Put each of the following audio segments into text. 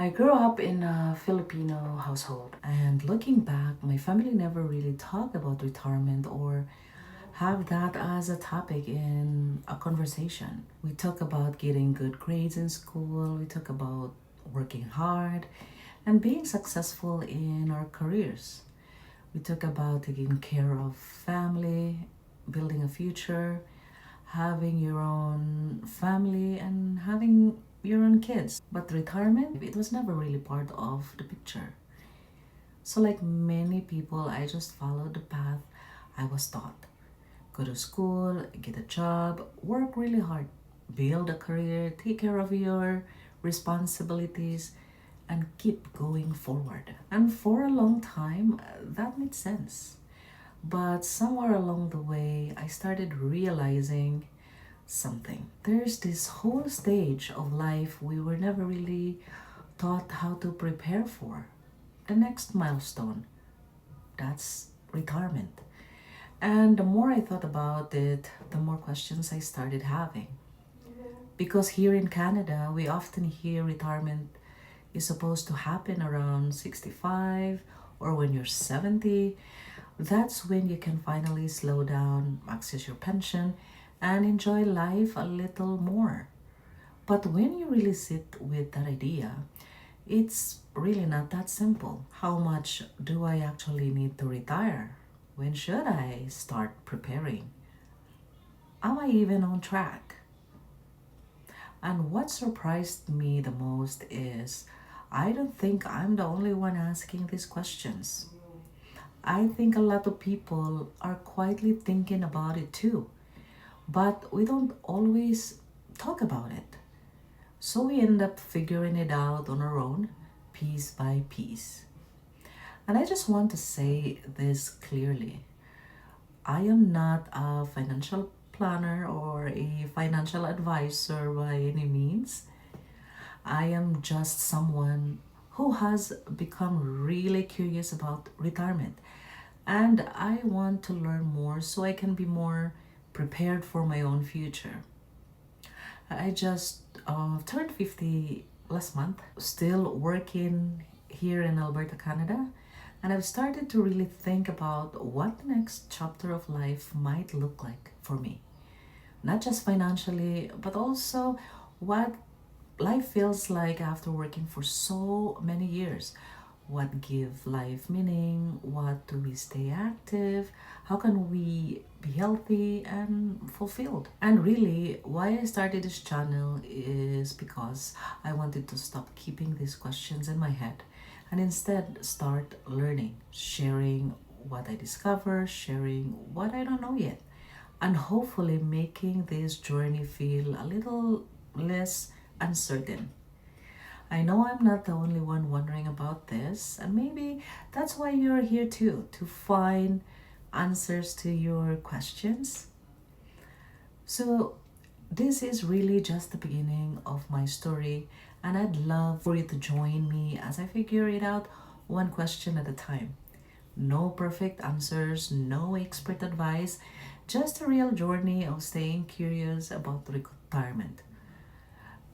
I grew up in a Filipino household, and looking back, my family never really talked about retirement or have that as a topic in a conversation. We talk about getting good grades in school, we talk about working hard and being successful in our careers. We talk about taking care of family, building a future, having your own family, and having your own kids. But retirement, it was never really part of the picture. So, like many people, I just followed the path I was taught: go to school, get a job, work really hard, build a career, take care of your responsibilities, and keep going forward. And for a long time, that made sense. But somewhere along the way, I started realizing something. There's this whole stage of life we were never really taught how to prepare for. The next milestone, that's retirement. And the more I thought about it, the more questions I started having. Because here in Canada, we often hear retirement is supposed to happen around 65 or when you're 70. That's when you can finally slow down, access your pension, and enjoy life a little more. But when you really sit with that idea, it's really not that simple. How much do I actually need to retire? When should I start preparing? Am I even on track? And what surprised me the most is I don't think I'm the only one asking these questions. I think a lot of people are quietly thinking about it too, but we don't always talk about it. So we end up figuring it out on our own, piece by piece. And I just want to say this clearly: I am not a financial planner or a financial advisor by any means. I am just someone who has become really curious about retirement, and I want to learn more so I can be more prepared for my own future. I just turned 50 last month, still working here in Alberta, Canada, and I've started to really think about what the next chapter of life might look like for me. Not just financially, but also what life feels like after working for so many years. What give life meaning? What do we stay active? How can we be healthy and fulfilled? And really, why I started this channel is because I wanted to stop keeping these questions in my head and instead start learning, sharing what I discover, sharing what I don't know yet, and hopefully making this journey feel a little less uncertain. I know I'm not the only one wondering about this, and maybe that's why you're here too, to find answers to your questions. So, this is really just the beginning of my story, and I'd love for you to join me as I figure it out one question at a time. No perfect answers, no expert advice, just a real journey of staying curious about retirement.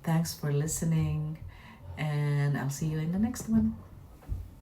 Thanks for listening, and I'll see you in the next one.